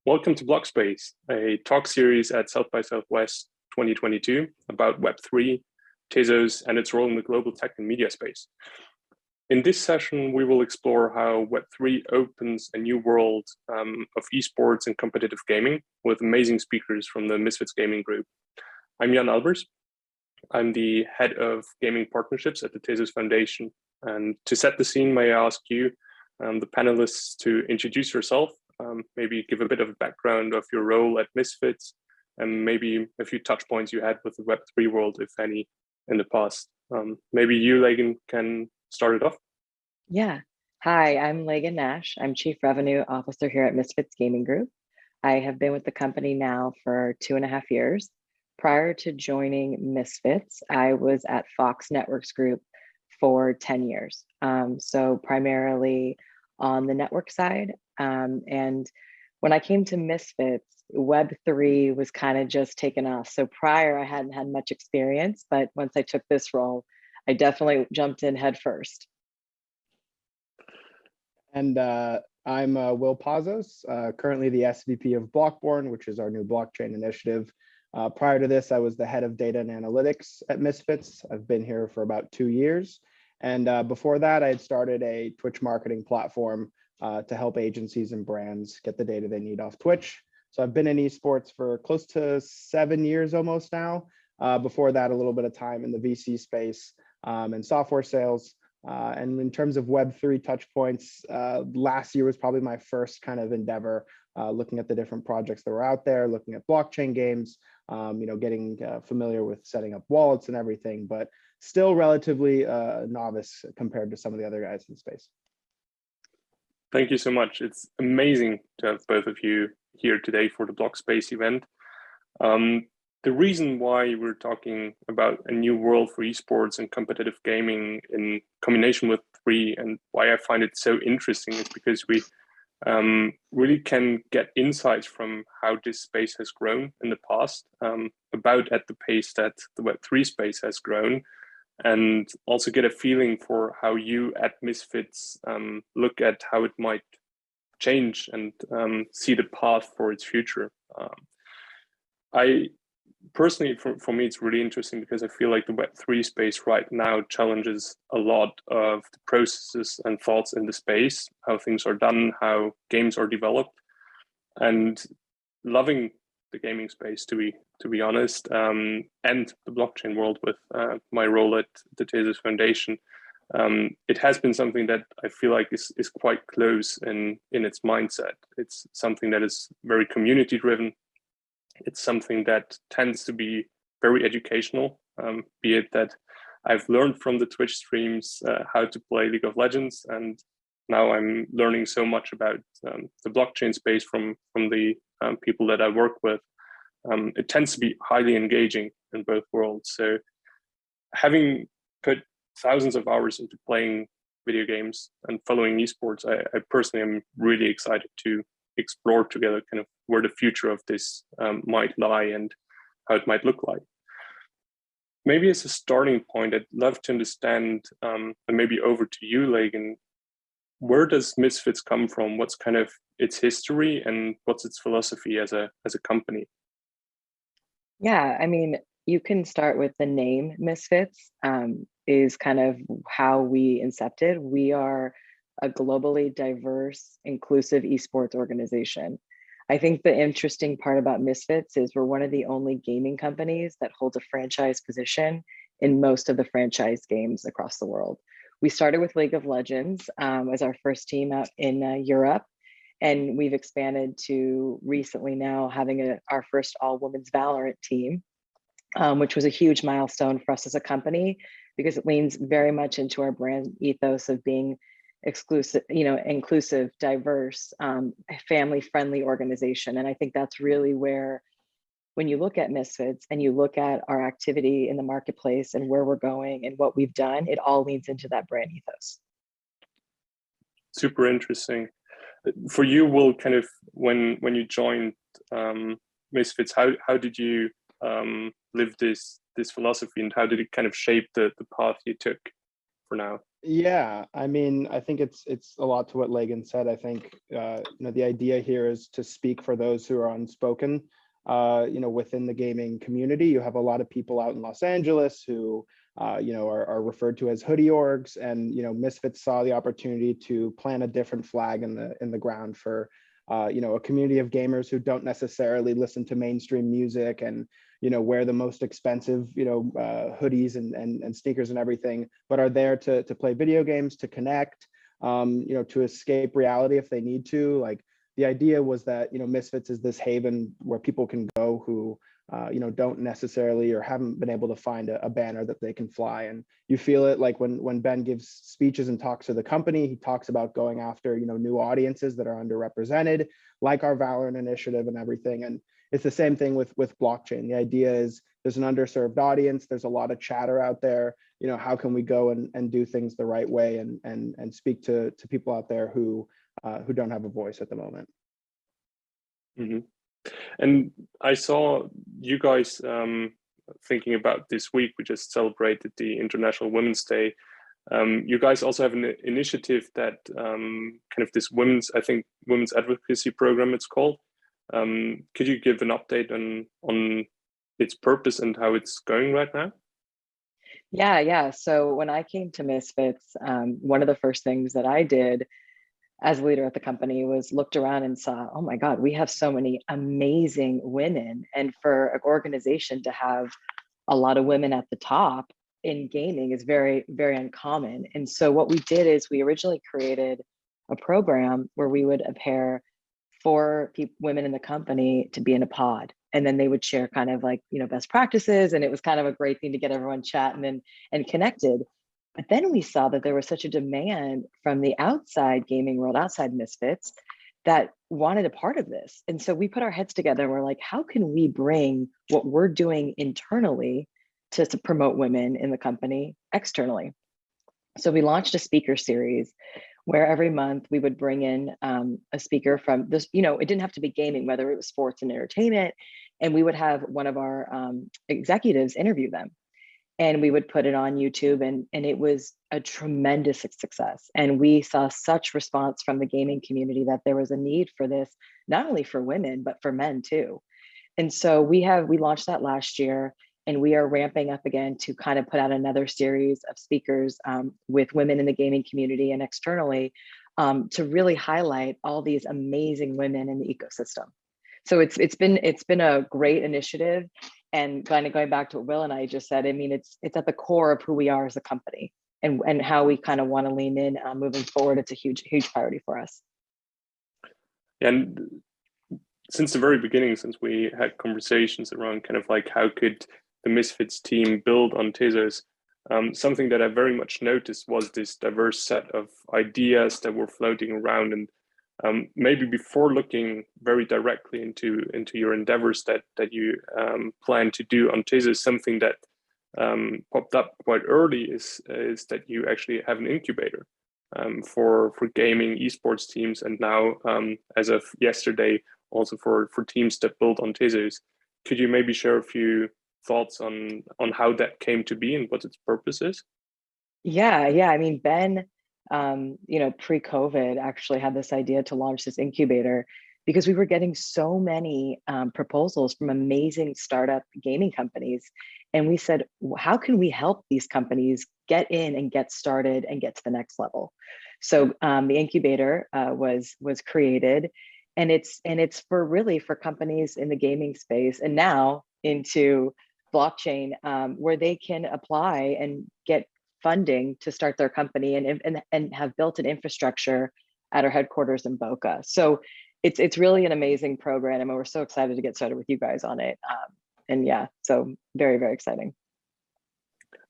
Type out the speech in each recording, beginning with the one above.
Welcome to Blockspace, a talk series at South by Southwest 2022 about Web3, Tezos, and its role in the global tech and media space. In this session, we will explore how Web3 opens a new world of esports and competitive gaming with amazing speakers from the Misfits gaming group. I'm Jan Albers. I'm the head of gaming partnerships at the Tezos Foundation. And to set the scene, may I ask you, the panelists, to introduce yourself, maybe give a bit of a background of your role at Misfits, and maybe a few touch points you had with the Web3 world, if any, in the past. Maybe you, Lagen, can start it off. Yeah. Hi, I'm Lagen Nash. I'm Chief Revenue Officer here at Misfits Gaming Group. I have been with the company now for 2.5 years. Prior to joining Misfits, I was at Fox Networks Group for 10 years. So primarily on the network side. And when I came to Misfits, Web3 was kind of just taken off. So prior, I hadn't had much experience, but once I took this role, I definitely jumped in head first. And I'm Will Pazos, currently the SVP of Blockburn, which is our new blockchain initiative. Prior to this, I was the head of data and analytics at Misfits. I've been here for about 2 years. And before that, I had started a Twitch marketing platform to help agencies and brands get the data they need off Twitch. So I've been in esports for close to 7 years almost now. Before that, a little bit of time in the VC space and software sales. And in terms of Web3 touch points, last year was probably my first kind of endeavor, looking at the different projects that were out there, looking at blockchain games, getting familiar with setting up wallets and everything, but still relatively novice compared to some of the other guys in the space. Thank you so much. It's amazing to have both of you here today for the Blockspace event. The reason why we're talking about a new world for esports and competitive gaming in combination with Web3, and why I find it so interesting, is because we really can get insights from how this space has grown in the past, about at the pace that the Web3 space has grown, and also get a feeling for how you at Misfits look at how it might change and see the path for its future. Personally, for me, it's really interesting because I feel like the Web3 space right now challenges a lot of the processes and thoughts in the space, how things are done, how games are developed, and loving the gaming space, to be honest, and the blockchain world with my role at the Tezos Foundation. It has been something that I feel like is quite close in its mindset. It's something that is very community driven. It's something that tends to be very educational, be it that I've learned from the Twitch streams how to play League of Legends, and now I'm learning so much about the blockchain space from the people that I work with. It tends to be highly engaging in both worlds. So having put thousands of hours into playing video games and following esports, I personally am really excited to explore together kind of where the future of this might lie and how it might look like. Maybe as a starting point, I'd love to understand, and maybe over to you, Lagen, where does Misfits come from? What's kind of its history and what's its philosophy as a company? Yeah, I mean, you can start with the name Misfits, is kind of how we incepted. We are a globally diverse, inclusive esports organization. I think the interesting part about Misfits is we're one of the only gaming companies that holds a franchise position in most of the franchise games across the world. We started with League of Legends as our first team out in Europe, and we've expanded to recently now having our first all-women's Valorant team, which was a huge milestone for us as a company because it leans very much into our brand ethos of being exclusive, inclusive, diverse, family-friendly organization. And I think that's really where, when you look at Misfits and you look at our activity in the marketplace and where we're going and what we've done, it all leans into that brand ethos. Super interesting. For you, Will, kind of when you joined Misfits, how did you live this philosophy, and how did it kind of shape the path you took? for now? Yeah, I mean, I think it's a lot to what Lagen said. I think the idea here is to speak for those who are unspoken. Within the gaming community, you have a lot of people out in Los Angeles who are referred to as hoodie orgs, and Misfits saw the opportunity to plant a different flag in the ground for a community of gamers who don't necessarily listen to mainstream music and wear the most expensive hoodies and sneakers and everything, but are there to play video games, to connect, to escape reality if they need to. Like, the idea was that Misfits is this haven where people can go who don't necessarily or haven't been able to find a banner that they can fly. And you feel it like when Ben gives speeches and talks to the company, he talks about going after new audiences that are underrepresented, like our Valorant initiative and everything. And it's the same thing with blockchain. The idea is there's an underserved audience, there's a lot of chatter out there. How can we go and do things the right way and speak to people out there who don't have a voice at the moment. Mm-hmm. And I saw you guys thinking about this week. We just celebrated the International Women's Day. You guys also have an initiative that kind of this women's advocacy program, it's called. Could you give an update on its purpose and how it's going right now? Yeah. So when I came to Misfits, one of the first things that I did as a leader at the company was looked around and saw, oh my God, we have so many amazing women. And for an organization to have a lot of women at the top in gaming is very, very uncommon. And so what we did is we originally created a program where we would pair 4 women in the company to be in a pod. And then they would share kind of like, best practices. And it was kind of a great thing to get everyone chatting and connected. But then we saw that there was such a demand from the outside gaming world, outside Misfits, that wanted a part of this. And so we put our heads together and we're like, how can we bring what we're doing internally to promote women in the company externally? So we launched a speaker series where every month we would bring in a speaker from this, it didn't have to be gaming, whether it was sports and entertainment, and we would have one of our executives interview them. And we would put it on YouTube, and it was a tremendous success. And we saw such response from the gaming community that there was a need for this, not only for women, but for men too. And so we launched that last year, and we are ramping up again to kind of put out another series of speakers with women in the gaming community and externally to really highlight all these amazing women in the ecosystem. So it's been a great initiative. And kind of going back to what Will and I just said, I mean, it's at the core of who we are as a company and how we kind of want to lean in moving forward. It's a huge priority for us. And since the very beginning, since we had conversations around kind of like how could the Misfits team build on Tezos, something that I very much noticed was this diverse set of ideas that were floating around. And maybe before looking very directly into your endeavors that you plan to do on Tezos, something that popped up quite early is that you actually have an incubator for gaming esports teams, and now as of yesterday also for teams that build on Tezos. Could you maybe share a few thoughts on how that came to be and what its purpose is? Yeah. I mean, Ben, pre-COVID actually had this idea to launch this incubator because we were getting so many proposals from amazing startup gaming companies. And we said, how can we help these companies get in and get started and get to the next level? So the incubator was created, and it's for companies in the gaming space and now into blockchain where they can apply and get funding to start their company and have built an infrastructure at our headquarters in Boca. So it's really an amazing program, and we're so excited to get started with you guys on it. And yeah, so very, very exciting.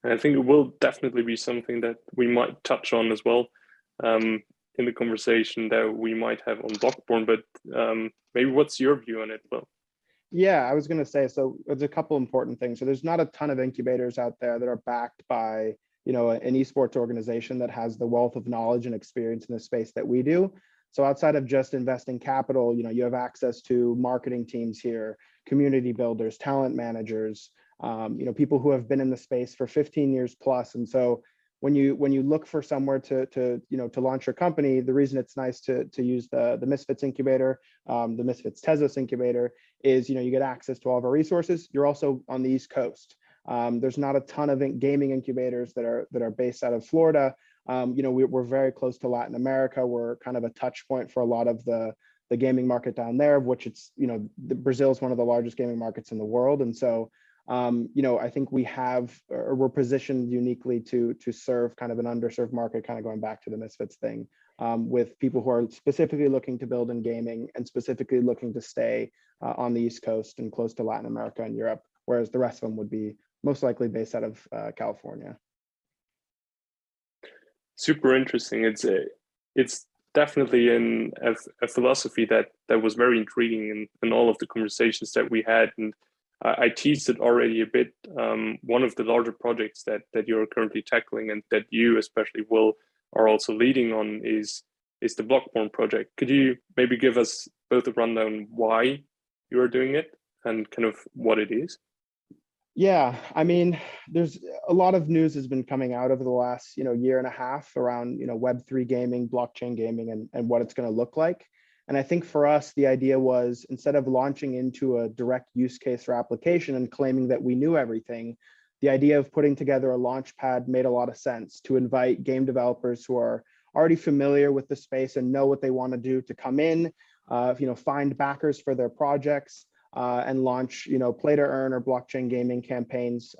And I think it will definitely be something that we might touch on as well in the conversation that we might have on Blockburn, but maybe what's your view on it, Will? Yeah, I was going to say, so there's a couple important things. So there's not a ton of incubators out there that are backed by an esports organization that has the wealth of knowledge and experience in the space that we do. So outside of just investing capital, you have access to marketing teams here, community builders, talent managers, people who have been in the space for 15 years plus. And so when you look for somewhere to launch your company, the reason it's nice to use the Misfits incubator, the Misfits Tezos incubator, is you get access to all of our resources. You're also on the East Coast. There's not a ton of gaming incubators that are based out of Florida. We're very close to Latin America. We're kind of a touch point for a lot of the gaming market down there, of which it's, Brazil is one of the largest gaming markets in the world. And so, I think we're positioned uniquely to serve kind of an underserved market, kind of going back to the Misfits thing, with people who are specifically looking to build in gaming and specifically looking to stay on the East Coast and close to Latin America and Europe, whereas the rest of them would be most likely based out of California. Super interesting. It's definitely a philosophy that was very intriguing in all of the conversations that we had, and I teased it already a bit. One of the larger projects that you're currently tackling, and that you, especially Will, are also leading on, is the Blockburn Project. Could you maybe give us both a rundown why you are doing it and kind of what it is? Yeah, I mean, there's a lot of news has been coming out over the last year and a half around Web3 gaming, blockchain gaming, and what it's going to look like. And I think for us, the idea was, instead of launching into a direct use case or application and claiming that we knew everything, the idea of putting together a launch pad made a lot of sense, to invite game developers who are already familiar with the space and know what they want to do to come in, find backers for their projects, and launch, play to earn or blockchain gaming campaigns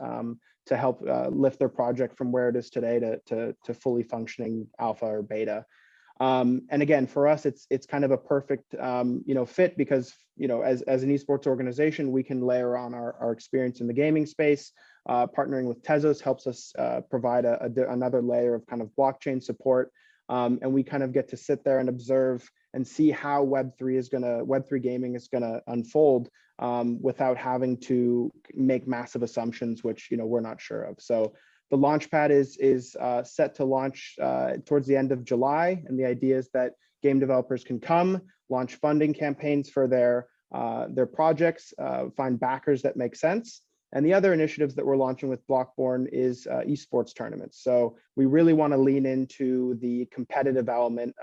to help lift their project from where it is today to fully functioning alpha or beta. And again, for us, it's kind of a perfect fit, because as an esports organization, we can layer on our experience in the gaming space. Partnering with Tezos helps us provide another layer of kind of blockchain support, and we kind of get to sit there and observe and see how Web3 gaming is gonna unfold, without having to make massive assumptions, which we're not sure of. So the Launchpad is set to launch towards the end of July, and the idea is that game developers can come, launch funding campaigns for their projects, find backers that make sense. And the other initiatives that we're launching with Blockburn is esports tournaments. So we really want to lean into the competitive element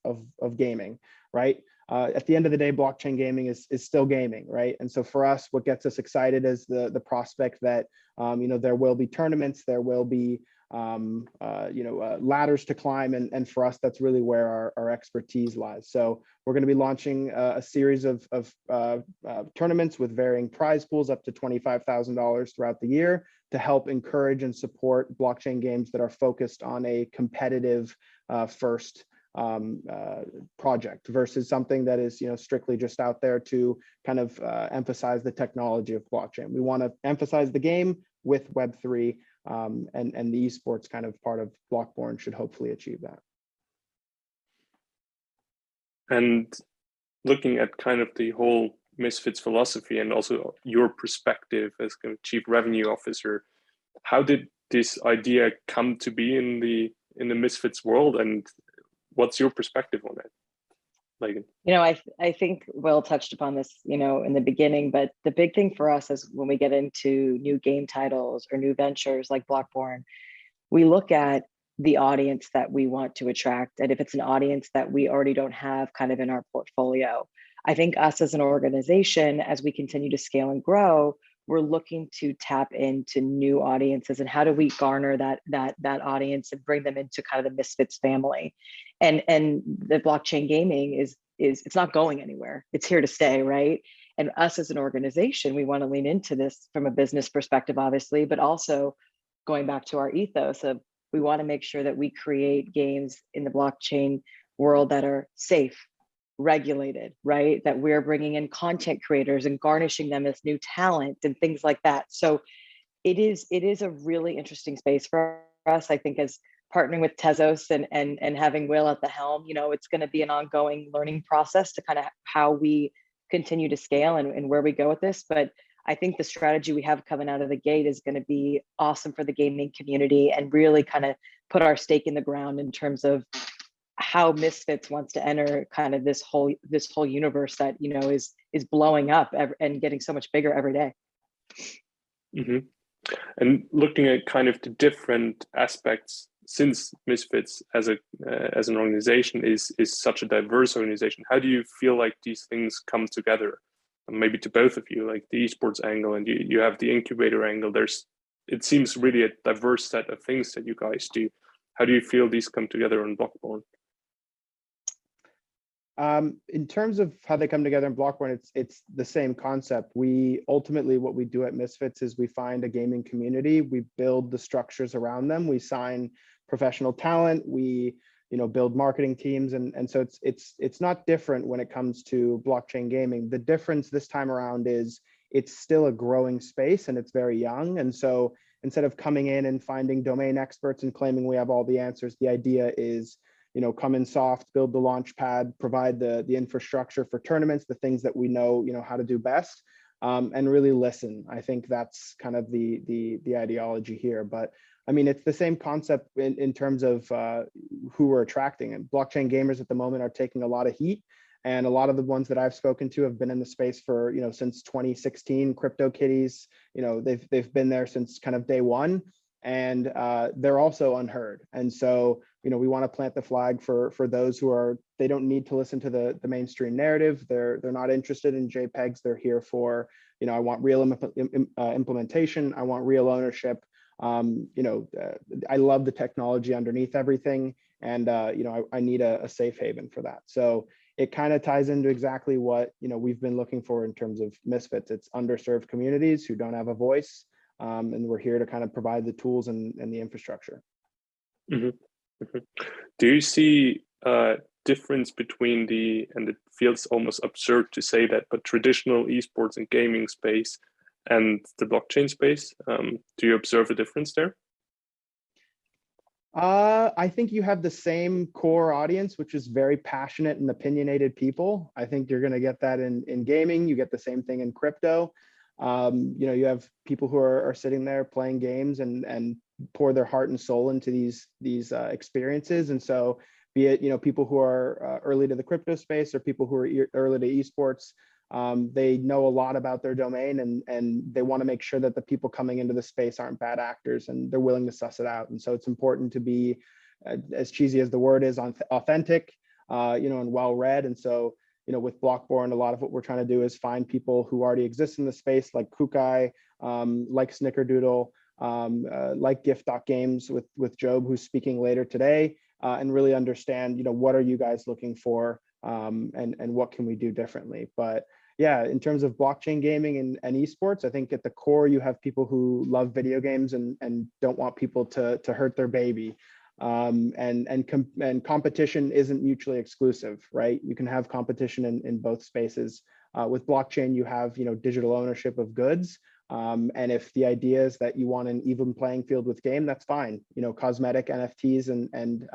of gaming, right? At the end of the day, blockchain gaming is still gaming, right? And so for us, what gets us excited is the prospect that there will be tournaments, there will be ladders to climb, and for us, that's really where our expertise lies. So we're going to be launching a series of tournaments with varying prize pools up to $25,000 throughout the year, to help encourage and support blockchain games that are focused on a competitive first project, versus something that is strictly just out there to kind of emphasize the technology of blockchain. We want to emphasize the game with Web3, and the esports kind of part of Blockburn should hopefully achieve that. And looking at kind of the whole Misfits philosophy, and also your perspective as kind of chief revenue officer, how did this idea come to be in the Misfits world, and what's your perspective on it, Lagen? I think Will touched upon this, in the beginning, but the big thing for us is when we get into new game titles or new ventures like Blockburn, we look at the audience that we want to attract. And if it's an audience that we already don't have kind of in our portfolio, I think us as an organization, as we continue to scale and grow, we're looking to tap into new audiences, and how do we garner that audience and bring them into kind of the Misfits family. And the blockchain gaming is it's not going anywhere. It's here to stay, right? And us as an organization, we want to lean into this from a business perspective, obviously, but also going back to our ethos of, we want to make sure that we create games in the blockchain world that are safe, regulated, right? That we're bringing in content creators and garnishing them as new talent and things like that. So it is a really interesting space for us. I think, as partnering with Tezos and having Will at the helm, it's going to be an ongoing learning process to kind of how we continue to scale and where we go with this. But I think the strategy we have coming out of the gate is going to be awesome for the gaming community, and really kind of put our stake in the ground in terms of how Misfits wants to enter kind of this whole universe that is blowing up and getting so much bigger every day. Mm-hmm. And looking at kind of the different aspects since Misfits as an organization is such a diverse organization, how do you feel like these things come together? Maybe to both of you, like the esports angle and you have the incubator angle. It seems really a diverse set of things that you guys do. How do you feel these come together on Blockburn? In terms of how they come together in Blockburn, it's the same concept. We ultimately, what we do at Misfits is we find a gaming community, we build the structures around them, we sign professional talent, we build marketing teams, and so it's not different when it comes to blockchain gaming. The difference this time around is it's still a growing space and it's very young. And so instead of coming in and finding domain experts and claiming we have all the answers, the idea is come in soft, build the launch pad, provide the infrastructure for tournaments, the things that we know how to do best, and really listen. I think that's kind of the ideology here. But I mean, it's the same concept in terms of who we're attracting. And blockchain gamers at the moment are taking a lot of heat. And a lot of the ones that I've spoken to have been in the space for, since 2016, CryptoKitties, they've been there since kind of day one. And they're also unheard. And so, we want to plant the flag for those who they don't need to listen to the mainstream narrative. They're not interested in JPEGs. They're here for, I want real implementation. I want real ownership. I love the technology underneath everything. And, I need a safe haven for that. So it kind of ties into exactly what, we've been looking for in terms of Misfits. It's underserved communities who don't have a voice. And we're here to kind of provide the tools and the infrastructure. Mm-hmm. Mm-hmm. Do you see a difference between and it feels almost absurd to say that, but traditional esports and gaming space and the blockchain space? Do you observe a difference there? I think you have the same core audience, which is very passionate and opinionated people. I think you're going to get that in gaming. You get the same thing in crypto. You have people who are sitting there playing games and pour their heart and soul into these experiences. And so be it, people who are early to the crypto space or people who are early to esports, they know a lot about their domain and they want to make sure that the people coming into the space aren't bad actors and they're willing to suss it out. And so it's important to be, as cheesy as the word is, authentic, and well-read. And so, with Blockburn, a lot of what we're trying to do is find people who already exist in the space, like Kukai, like Snickerdoodle, like Gift.games with Job, who's speaking later today, and really understand, what are you guys looking for, and what can we do differently. But yeah, in terms of blockchain gaming and esports, I think at the core, you have people who love video games and don't want people to hurt their baby. And competition isn't mutually exclusive, right? You can have competition in both spaces. With blockchain, you have digital ownership of goods, and if the idea is that you want an even playing field with game, that's fine. Cosmetic NFTs and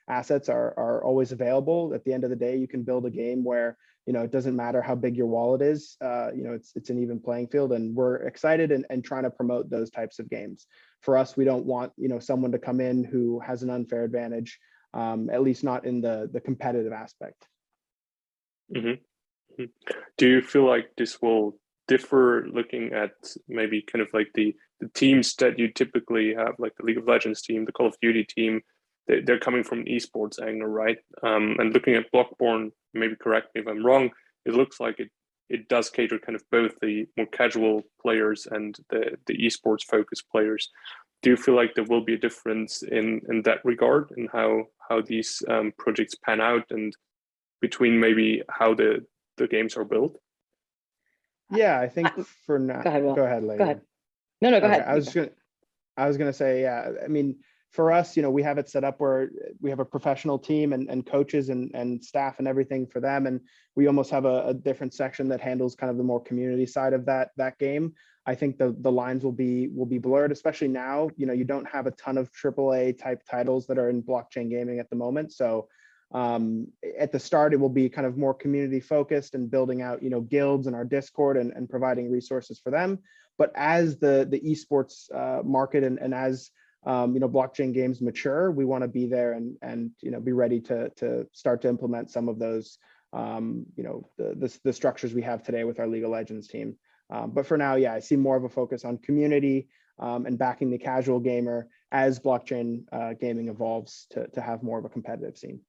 assets are always available. At the end of the day, you can build a game where it doesn't matter how big your wallet is. It's an even playing field, and we're excited and trying to promote those types of games. For us, we don't want someone to come in who has an unfair advantage, at least not in the competitive aspect. Mm-hmm. Do you feel like this will differ looking at maybe kind of like the teams that you typically have, like the League of Legends team, the Call of Duty team? They're coming from an esports angle, right? And looking at Blockburn, maybe correct me if I'm wrong, it looks like it does cater kind of both the more casual players and the esports focused players. Do you feel like there will be a difference in that regard and how these projects pan out and between maybe how the games are built? Yeah, I think for now. Go ahead, Will. Go ahead, Lagen. Go ahead. No, go ahead. I was gonna say, yeah. I mean, for us, we have it set up where we have a professional team and coaches and staff and everything for them, and we almost have a different section that handles kind of the more community side of that game. I think the lines will be blurred, especially now. You don't have a ton of AAA type titles that are in blockchain gaming at the moment, so. At the start, it will be kind of more community focused and building out, guilds in our Discord and providing resources for them. But as the esports market and as blockchain games mature, we want to be there and be ready to start to implement some of those the structures we have today with our League of Legends team. But for now, yeah, I see more of a focus on community and backing the casual gamer as blockchain gaming evolves to have more of a competitive scene.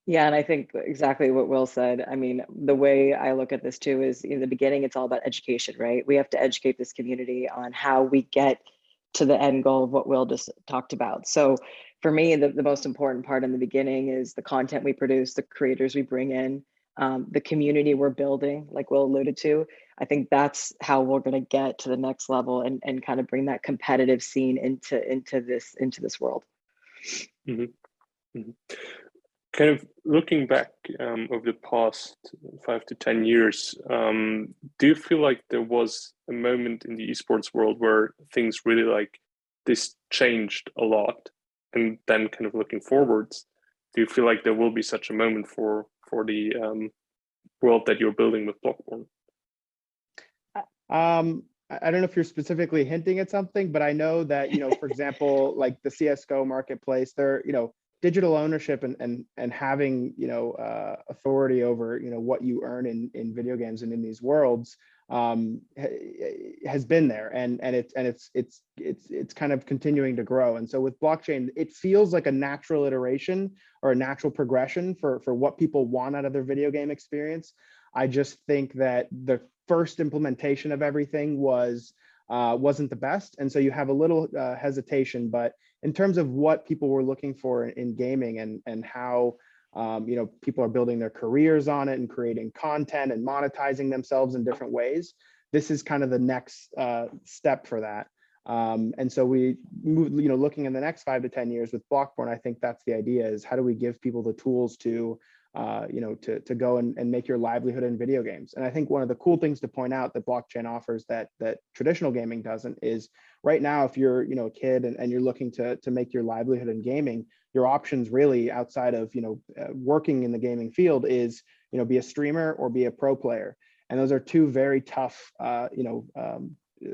Yeah, and I think exactly what Will said. I mean, the way I look at this too is in the beginning, it's all about education, right? We have to educate this community on how we get to the end goal of what Will just talked about. So for me, the most important part in the beginning is the content we produce, the creators we bring in, the community we're building, like Will alluded to. I think that's how we're going to get to the next level and kind of bring that competitive scene into this world. Mm-hmm. Mm-hmm. Kind of looking back over the past 5 to 10 years, do you feel like there was a moment in the esports world where things really like this changed a lot? And then kind of looking forwards, do you feel like there will be such a moment for the world that you're building with Blockburn? I don't know if you're specifically hinting at something, but I know that, for example, like the CSGO marketplace, there, digital ownership and having, authority over, what you earn in video games and in these worlds has been there, and it's kind of continuing to grow. And so with blockchain, it feels like a natural iteration or a natural progression for what people want out of their video game experience. I just think that the first implementation of everything wasn't the best, and so you have a little hesitation. But in terms of what people were looking for in gaming and how people are building their careers on it and creating content and monetizing themselves in different ways, this is kind of the next step for that. And so we move, looking in the next 5 to 10 years with Blockburn, I think that's the idea: is how do we give people the tools to to go and make your livelihood in video games. And I think one of the cool things to point out that blockchain offers that traditional gaming doesn't is right now, if you're a kid and you're looking to make your livelihood in gaming, your options really outside of working in the gaming field is be a streamer or be a pro player. And those are two very tough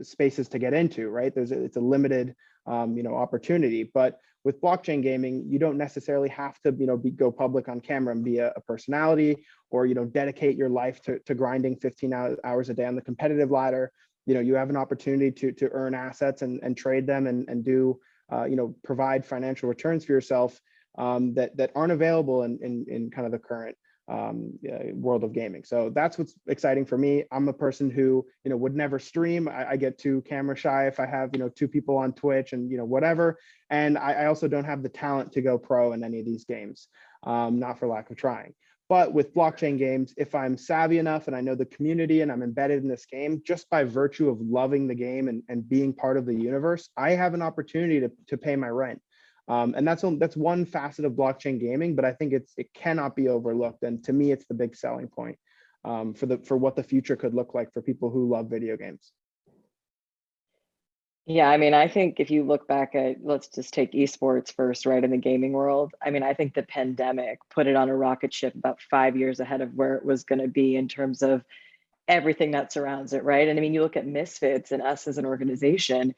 spaces to get into, right? It's a limited opportunity. But with blockchain gaming, you don't necessarily have to go public on camera and be a personality, or dedicate your life to grinding 15 hours a day on the competitive ladder. You have an opportunity to earn assets and trade them and do provide financial returns for yourself that aren't available in kind of the current world of gaming. So that's what's exciting for me. I'm a person who would never stream. I get too camera shy if I have 2 people on Twitch and whatever. And I also don't have the talent to go pro in any of these games, not for lack of trying. But with blockchain games, if I'm savvy enough and I know the community and I'm embedded in this game, just by virtue of loving the game and being part of the universe, I have an opportunity to pay my rent. And that's one facet of blockchain gaming, but I think it cannot be overlooked. And to me, it's the big selling point for what the future could look like for people who love video games. Yeah, I mean, I think if you look back at, let's just take esports first, right, in the gaming world. I mean, I think the pandemic put it on a rocket ship about 5 years ahead of where it was going to be in terms of everything that surrounds it, right? And I mean, you look at Misfits and us as an organization,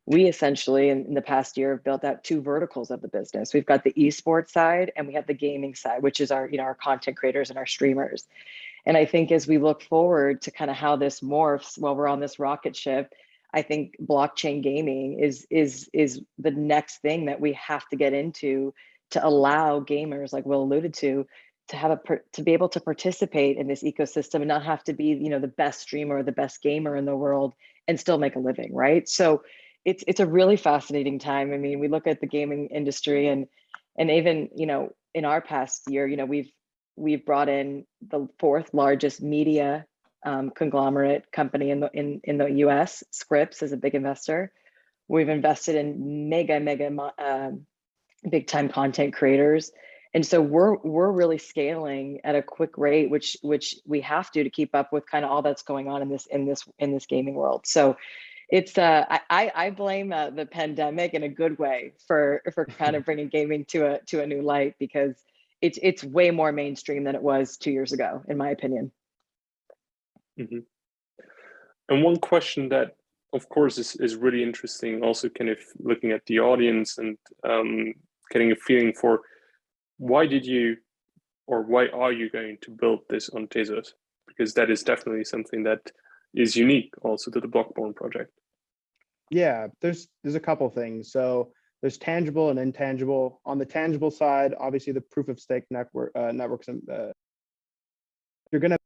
we essentially in the past year have built out 2 verticals of the business. We've got the esports side and we have the gaming side, which is our, our content creators and our streamers. And I think as we look forward to kind of how this morphs while we're on this rocket ship, I think blockchain gaming is the next thing that we have to get into to allow gamers, like Will alluded to have to be able to participate in this ecosystem and not have to be, the best streamer or the best gamer in the world and still make a living, right? So it's a really fascinating time. I mean, we look at the gaming industry and even, in our past year, we've brought in the 4th largest media conglomerate company in the US. Scripps is a big investor. We've invested in mega big time content creators, and so we're really scaling at a quick rate, which we have to keep up with kind of all that's going on in this gaming world. So it's I blame the pandemic in a good way for kind of bringing gaming to a new light, because it's way more mainstream than it was 2 years ago, in my opinion. Mm-hmm. And one question that, of course, is really interesting, also kind of looking at the audience and getting a feeling for why are you going to build this on Tezos? Because that is definitely something that is unique also to the Blockburn project. Yeah, there's a couple things. So there's tangible and intangible. On the tangible side, obviously the proof of stake networks, you're going to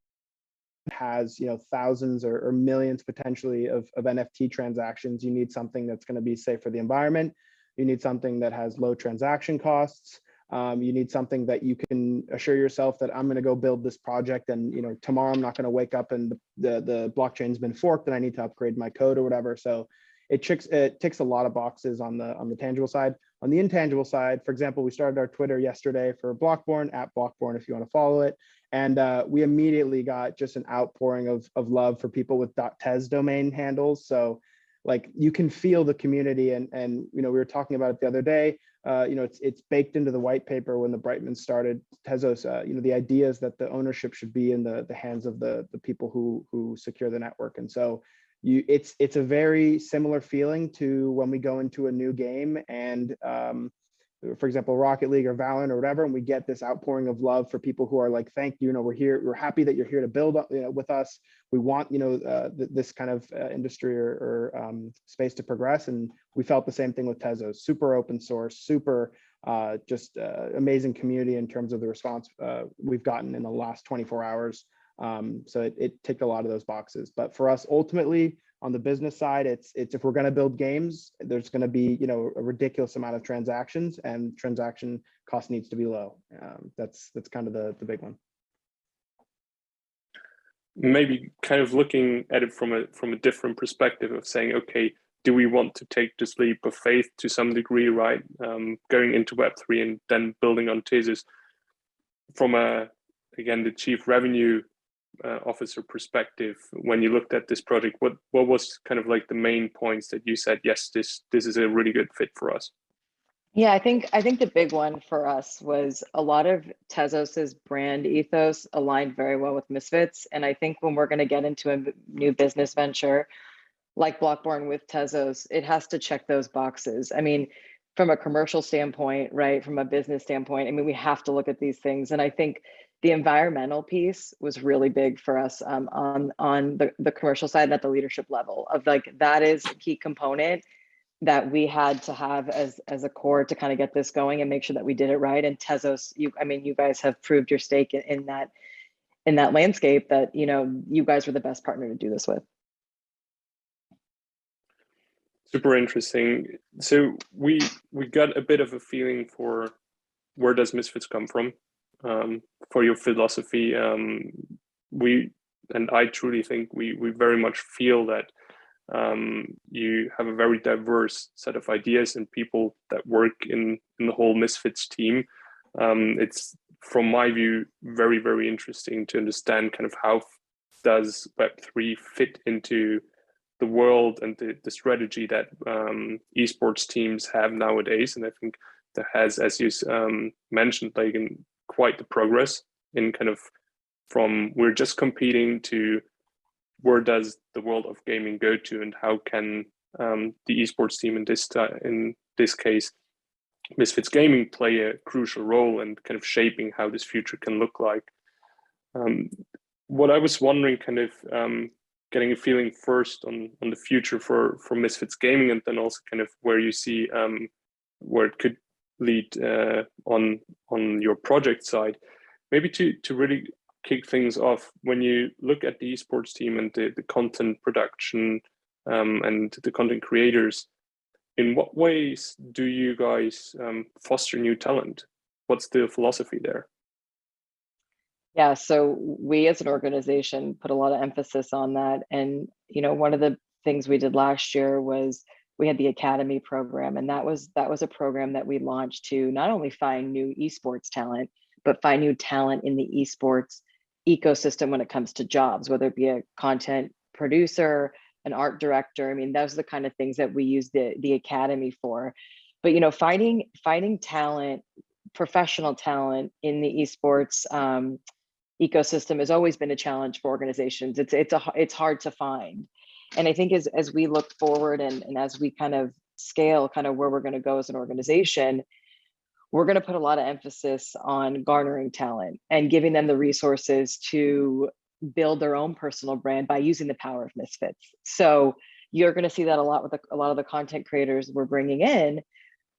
has thousands or millions potentially of NFT transactions. You need something that's going to be safe for the environment. You need something that has low transaction costs. You need something that you can assure yourself that I'm going to go build this project, and tomorrow I'm not going to wake up and the blockchain's been forked and I need to upgrade my code or whatever. So it ticks a lot of boxes on the tangible side. On the intangible side, for example, we started our Twitter yesterday for Blockburn, at Blockburn if you want to follow it. And we immediately got just an outpouring of love for people with .tez domain handles. So like you can feel the community, and we were talking about it the other day. It's baked into the white paper when the Brightman started Tezos. The idea is that the ownership should be in the hands of the people who secure the network. And so it's a very similar feeling to when we go into a new game and for example, Rocket League or Valorant or whatever, and we get this outpouring of love for people who are like, thank you, we're here, we're happy that you're here to build with us. We want, this kind of industry or space to progress. And we felt the same thing with Tezos, super open source, super just amazing community in terms of the response we've gotten in the last 24 hours. So it ticked a lot of those boxes. But for us, ultimately, on the business side, it's if we're going to build games, there's going to be a ridiculous amount of transactions, and transaction cost needs to be low. That's kind of the big one. Maybe kind of looking at it from a different perspective of saying, okay, do we want to take this leap of faith to some degree, right? Going into Web3 and then building on Tezos from again, the chief revenue officer perspective. When you looked at this project, what was kind of like the main points that you said, yes, this is a really good fit for us? Yeah, I think the big one for us was a lot of Tezos's brand ethos aligned very well with Misfits. And I think when we're going to get into a new business venture like Blockburn with Tezos, it has to check those boxes. I mean, from a commercial standpoint, right? From a business standpoint, I mean, we have to look at these things. And I think the environmental piece was really big for us on the commercial side and at the leadership level of like, that is a key component that we had to have as a core to kind of get this going and make sure that we did it right. And Tezos, you guys have proved your stake in that landscape that, you guys were the best partner to do this with. Super interesting. So we got a bit of a feeling for where does Misfits come from, for your philosophy. I truly think we very much feel that you have a very diverse set of ideas and people that work in the whole Misfits team. It's, from my view, very, very interesting to understand kind of how does Web3 fit into the world and the strategy that esports teams have nowadays. And I think there has, as you mentioned, Lagen, quite the progress in kind of from we're just competing to where does the world of gaming go to, and how can the esports team in this case, Misfits Gaming, play a crucial role in kind of shaping how this future can look like. What I was wondering, kind of getting a feeling first on the future for Misfits Gaming, and then also kind of where you see where it could lead on your project side, maybe to really kick things off. When you look at the esports team and the content production and the content creators, in what ways do you guys foster new talent? What's the philosophy there? Yeah, so we as an organization put a lot of emphasis on that. And, one of the things we did last year was we had the Academy program. And that was a program that we launched to not only find new esports talent, but find new talent in the esports ecosystem when it comes to jobs, whether it be a content producer, an art director. I mean, those are the kind of things that we use the Academy for. But, finding talent, professional talent in the esports ecosystem has always been a challenge for organizations. It's hard to find. And I think as we look forward and as we kind of scale kind of where we're going to go as an organization, we're going to put a lot of emphasis on garnering talent and giving them the resources to build their own personal brand by using the power of Misfits. So, you're going to see that a lot with a lot of the content creators we're bringing in.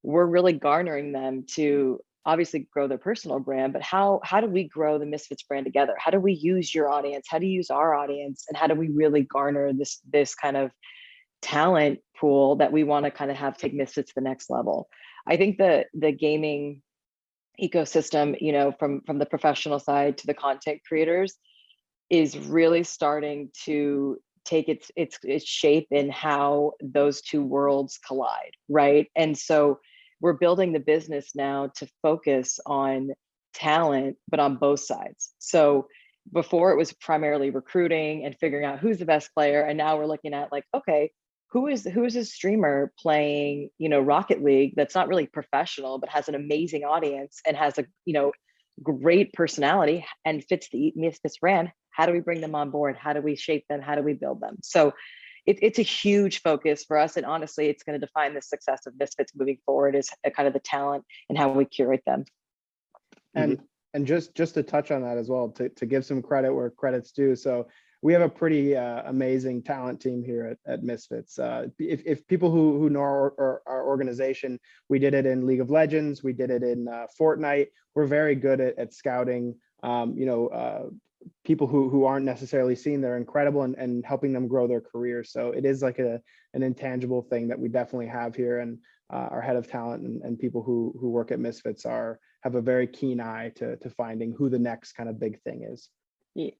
We're really garnering them to obviously grow their personal brand, but how do we grow the Misfits brand together? How do we use your audience? How do you use our audience? And how do we really garner this kind of talent pool that we want to kind of have take Misfits to the next level? I think the gaming ecosystem, you know, from the professional side to the content creators, is really starting to take its shape in how those two worlds collide, right? And so we're building the business now to focus on talent, but on both sides. So before it was primarily recruiting and figuring out who's the best player, and now we're looking at like, okay, who is a streamer playing, you know, Rocket League that's not really professional but has an amazing audience and has a, you know, great personality and fits the Misfits brand. How do we bring them on board? How do we shape them? How do we build them? So it's a huge focus for us, and honestly, it's going to define the success of Misfits moving forward, is kind of the talent and how we curate them. And just to touch on that as well, to give some credit where credit's due. So we have a pretty amazing talent team here at Misfits. If people who know our organization, we did it in League of Legends, we did it in Fortnite. We're very good at scouting, people who aren't necessarily seen. They're incredible, and helping them grow their careers. So it is like an intangible thing that we definitely have here. And our head of talent and people who work at Misfits have a very keen eye to finding who the next kind of big thing is.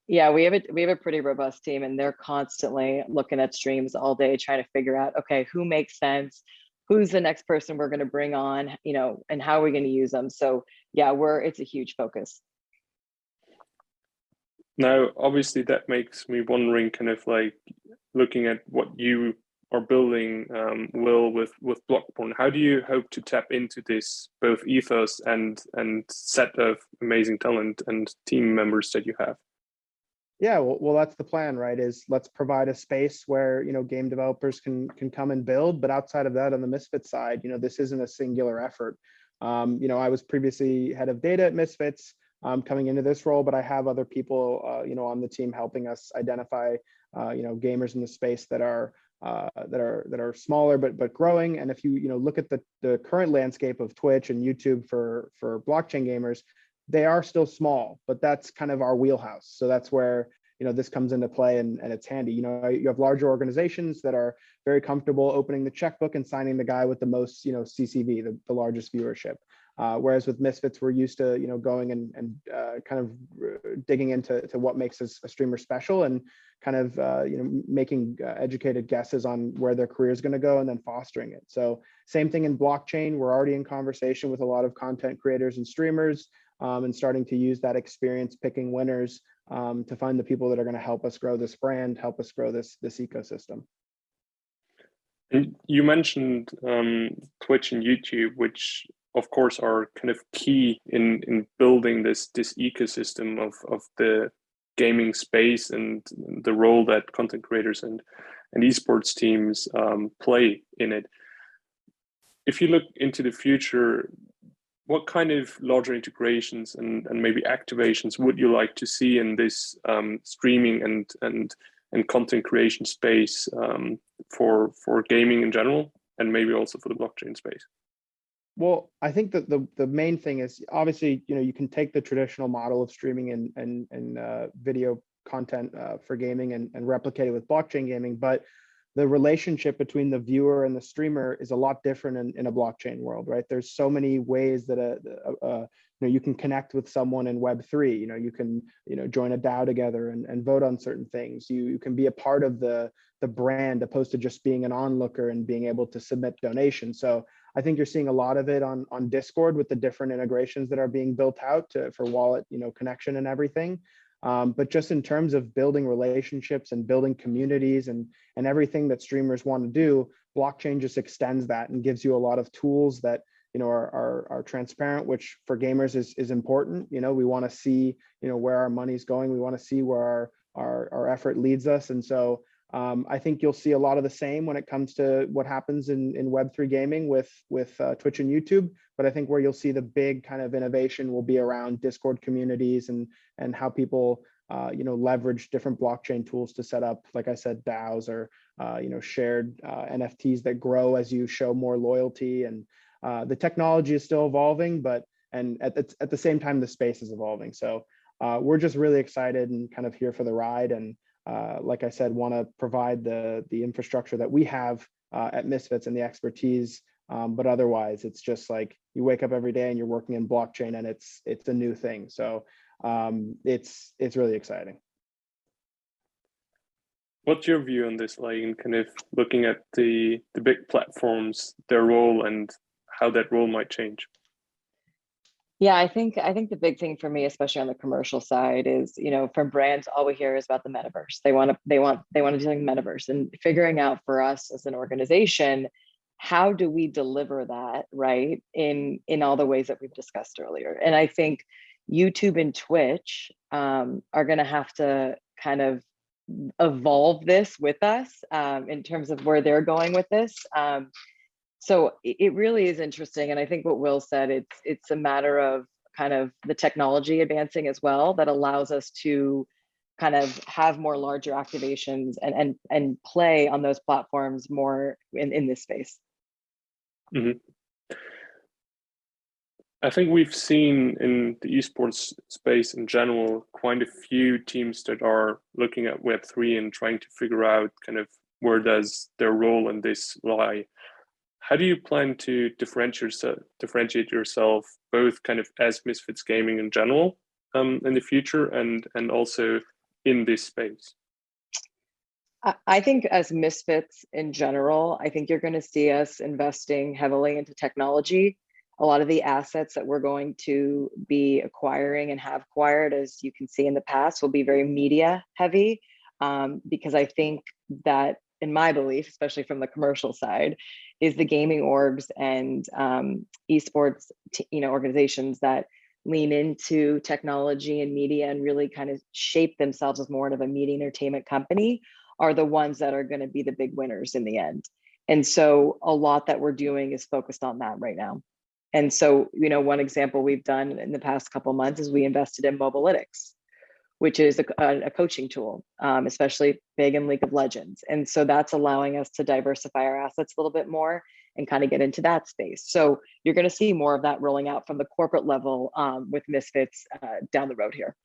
Yeah, we have a pretty robust team, and they're constantly looking at streams all day, trying to figure out, okay, who makes sense, who's the next person we're going to bring on, you know, and how are we going to use them. So yeah, it's a huge focus. Now, obviously, that makes me wondering, kind of like looking at what you are building, Will, with Blockburn. How do you hope to tap into this both ethos and set of amazing talent and team members that you have? Yeah, well, that's the plan, right? Is let's provide a space where, you know, game developers can come and build, but outside of that, on the Misfits side, you know, this isn't a singular effort. You know, I was previously head of data at Misfits, coming into this role, but I have other people, you know, on the team helping us identify, you know, gamers in the space that are smaller but growing. And if you know look at the current landscape of Twitch and YouTube for blockchain gamers, they are still small, but that's kind of our wheelhouse. So that's where, you know, this comes into play, and it's handy. You know, you have larger organizations that are very comfortable opening the checkbook and signing the guy with the most, you know, CCV, the largest viewership. Whereas with Misfits, we're used to, you know, going and kind of digging into what makes a streamer special, and kind of, you know, making educated guesses on where their career is going to go, and then fostering it. So same thing in blockchain. We're already in conversation with a lot of content creators and streamers, and starting to use that experience picking winners, to find the people that are going to help us grow this brand, help us grow this ecosystem. And you mentioned Twitch and YouTube, which of course are kind of key in building this ecosystem of the gaming space, and the role that content creators and esports teams play in it. If you look into the future, what kind of larger integrations and maybe activations would you like to see in this streaming and content creation space, for gaming in general, and maybe also for the blockchain space? Well, I think that the main thing is, obviously, you know, you can take the traditional model of streaming and video content for gaming and replicate it with blockchain gaming, but the relationship between the viewer and the streamer is a lot different in a blockchain world, right? There's so many ways that you know, you can connect with someone in Web3. You know, you can, you know, join a DAO together and vote on certain things. You can be a part of the brand, opposed to just being an onlooker and being able to submit donations. So I think you're seeing a lot of it on Discord with the different integrations that are being built out for wallet, you know, connection and everything. But just in terms of building relationships and building communities and everything that streamers want to do, blockchain just extends that and gives you a lot of tools that, you know, are transparent, which for gamers is important. You know, we want to see, you know, where our money's going. We want to see where our effort leads us. And so I think you'll see a lot of the same when it comes to what happens in Web3 gaming with Twitch and YouTube. But I think where you'll see the big kind of innovation will be around Discord communities and how people leverage different blockchain tools to set up, like I said, DAOs or shared NFTs that grow as you show more loyalty. And the technology is still evolving, and at the same time, the space is evolving. So we're just really excited and kind of here for the ride. And like I said, want to provide the infrastructure that we have at Misfits and the expertise. But otherwise, it's just like you wake up every day and you're working in blockchain, and it's a new thing. So it's really exciting. What's your view on this, like, kind of looking at the big platforms, their role, and how that role might change? Yeah, I think the big thing for me, especially on the commercial side, is from brands, all we hear is about the metaverse. They want to do something metaverse, and figuring out for us as an organization, how do we deliver that right in all the ways that we've discussed earlier. And I think YouTube and Twitch are going to have to kind of evolve this with us in terms of where they're going with this. So it really is interesting. And I think what Will said, it's a matter of kind of the technology advancing as well that allows us to kind of have more larger activations and play on those platforms more in this space. Mm-hmm. I think we've seen in the esports space in general quite a few teams that are looking at Web3 and trying to figure out kind of where does their role in this lie. How do you plan to differentiate yourself, both kind of as Misfits Gaming in general in the future and also in this space? I think as Misfits in general, I think you're going to see us investing heavily into technology. A lot of the assets that we're going to be acquiring and have acquired, as you can see in the past, will be very media heavy, because I think that, in my belief, especially from the commercial side, is the gaming orgs and esports organizations that lean into technology and media and really kind of shape themselves as more of a media entertainment company are the ones that are going to be the big winners in the end. And so a lot that we're doing is focused on that right now. And so, one example we've done in the past couple of months is we invested in Mobalytics, which is a coaching tool, especially big in League of Legends. And so that's allowing us to diversify our assets a little bit more and kind of get into that space. So you're going to see more of that rolling out from the corporate level with Misfits down the road here.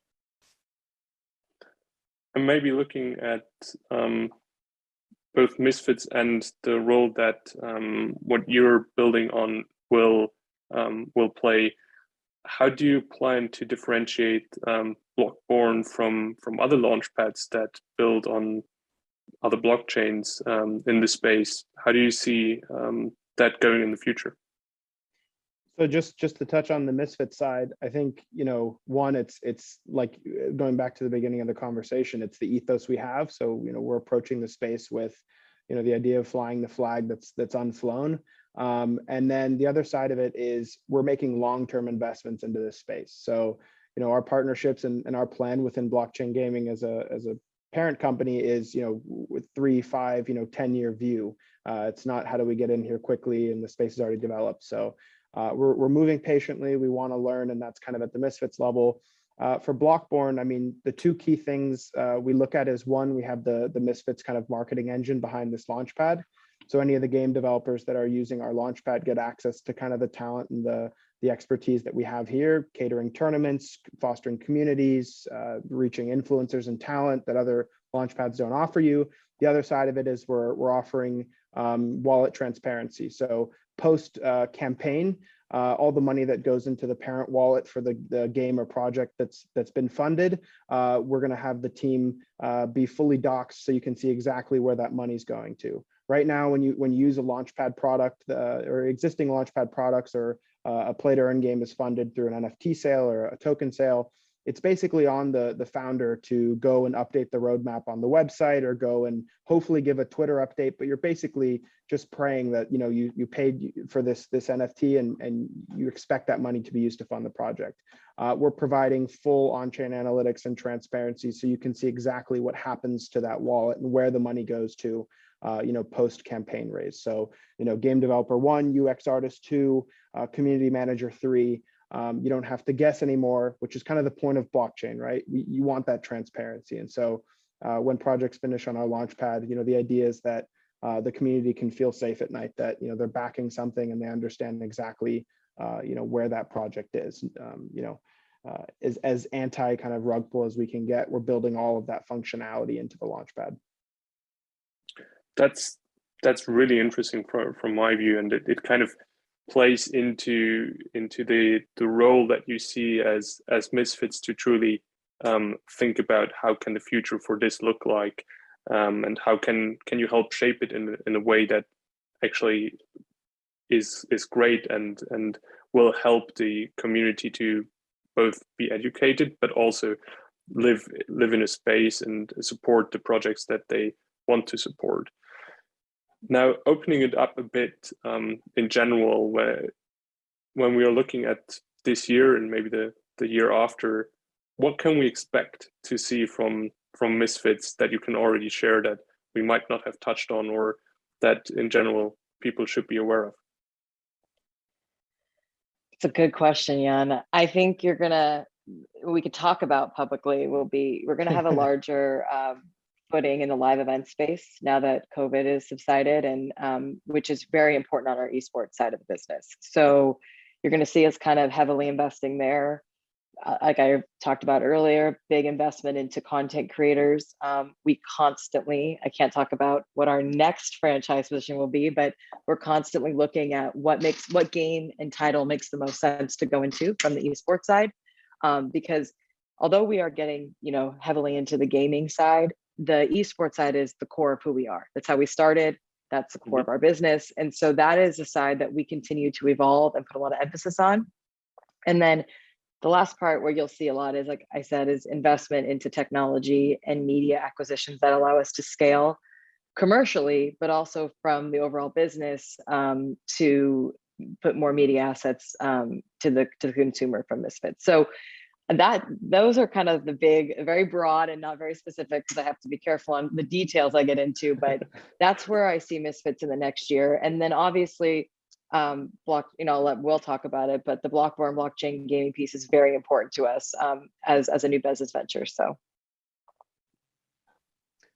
And maybe looking at both Misfits and the role that what you're building on will play. How do you plan to differentiate Blockburn from other launchpads that build on other blockchains in the space? How do you see that going in the future? So just to touch on the Misfit side, I think, one, it's like going back to the beginning of the conversation, it's the ethos we have. So, we're approaching the space with, the idea of flying the flag that's unflown. And then the other side of it is we're making long-term investments into this space. So, our partnerships and our plan within blockchain gaming as a parent company is, with 3, 5, 10-year view. It's not how do we get in here quickly and the space is already developed. So we're moving patiently. We want to learn, and that's kind of at the Misfits level. For Blockburn, I mean, the two key things we look at is, one, we have the Misfits kind of marketing engine behind this launchpad. So any of the game developers that are using our launchpad get access to kind of the talent and the expertise that we have here, catering tournaments, fostering communities, reaching influencers and talent that other launchpads don't offer you. The other side of it is we're offering wallet transparency. So post campaign, all the money that goes into the parent wallet for the game or project that's been funded, we're going to have the team be fully doxed so you can see exactly where that money's going to. Right now, when you use a launchpad product or existing launchpad products, or a play to earn game is funded through an NFT sale or a token sale, it's basically on the founder to go and update the roadmap on the website, or go and hopefully give a Twitter update. But you're basically just praying that you paid for this NFT and you expect that money to be used to fund the project. We're providing full on-chain analytics and transparency, so you can see exactly what happens to that wallet and where the money goes to. Post campaign raise. So, game developer 1, UX artist 2, community manager 3, You don't have to guess anymore, which is kind of the point of blockchain, right? You want that transparency. And so when projects finish on our launchpad, the idea is that the community can feel safe at night, that they're backing something and they understand exactly where that project is. Is as anti kind of rug pull as we can get. We're building all of that functionality into the launchpad. That's really interesting from my view, and it kind of plays into the role that you see as Misfits to truly think about how can the future for this look like, and how can you help shape it in a way that actually is great and will help the community to both be educated but also live in a space and support the projects that they want to support. Now, opening it up a bit in general, when we are looking at this year and maybe the year after, what can we expect to see from Misfits that you can already share that we might not have touched on, or that in general people should be aware of? It's a good question, Jan. I think we could talk about publicly, we're gonna have a larger footing in the live event space now that COVID has subsided, and which is very important on our esports side of the business. So you're gonna see us kind of heavily investing there. Like I talked about earlier, big investment into content creators. We constantly, I can't talk about what our next franchise position will be, but we're constantly looking at what game and title makes the most sense to go into from the esports side. Because although we are getting, heavily into the gaming side, the esports side is the core of who we are. That's how we started. That's the core of our business. And so that is a side that we continue to evolve and put a lot of emphasis on. And then the last part where you'll see a lot is, like I said, is investment into technology and media acquisitions that allow us to scale commercially, but also from the overall business to put more media assets to the consumer from Misfits. So those are kind of the big, very broad and not very specific, because I have to be careful on the details I get into, but that's where I see Misfits in the next year. And then obviously I'll let Will talk about it, but the Blockburn blockchain gaming piece is very important to us as a new business venture. So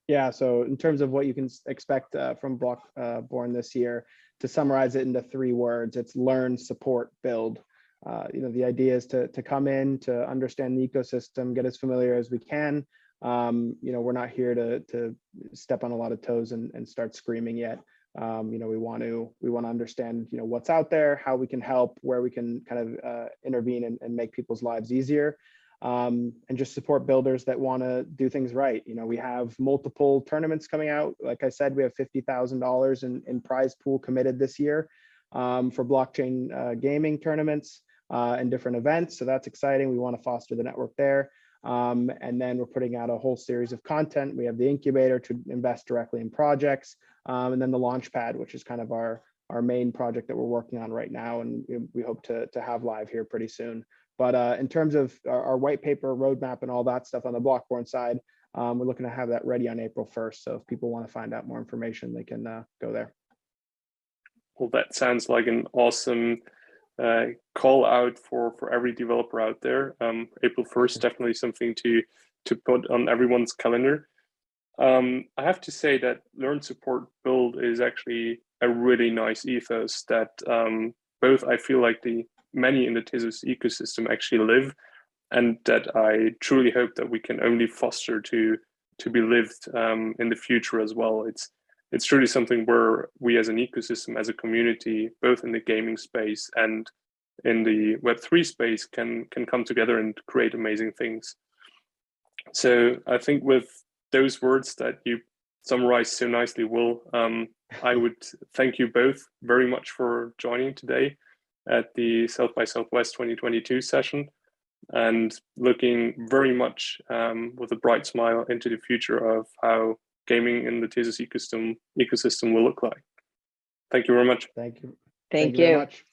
yeah, so in terms of what you can expect from Blockburn this year, to summarize it into 3 words, it's learn, support, build. The idea is to come in, to understand the ecosystem, get as familiar as we can. We're not here to step on a lot of toes and start screaming yet. We want to understand, what's out there, how we can help, where we can kind of intervene and make people's lives easier, and just support builders that want to do things right. We have multiple tournaments coming out. Like I said, we have $50,000 in prize pool committed this year for blockchain gaming tournaments and different events. So that's exciting. We want to foster the network there. And then we're putting out a whole series of content. We have the incubator to invest directly in projects, and then the launchpad, which is kind of our main project that we're working on right now, and we hope to have live here pretty soon. But in terms of our white paper roadmap and all that stuff on the Blockburn side, we're looking to have that ready on April 1st. So if people want to find out more information, they can go there. Well, that sounds like an awesome call out for every developer out there. April 1st, definitely something to put on everyone's calendar. I have to say that learn, support, build is actually a really nice ethos that both I feel like many in the Tezos ecosystem actually live, and that I truly hope that we can only foster to be lived in the future as well. It's truly something where we as an ecosystem, as a community, both in the gaming space and in the Web3 space, can come together and create amazing things. So I think with those words that you summarized so nicely, Will, I would thank you both very much for joining today at the South by Southwest 2022 session, and looking very much with a bright smile into the future of how gaming in the Tezos ecosystem will look like. Thank you very much. Thank you. Thank you very you. much.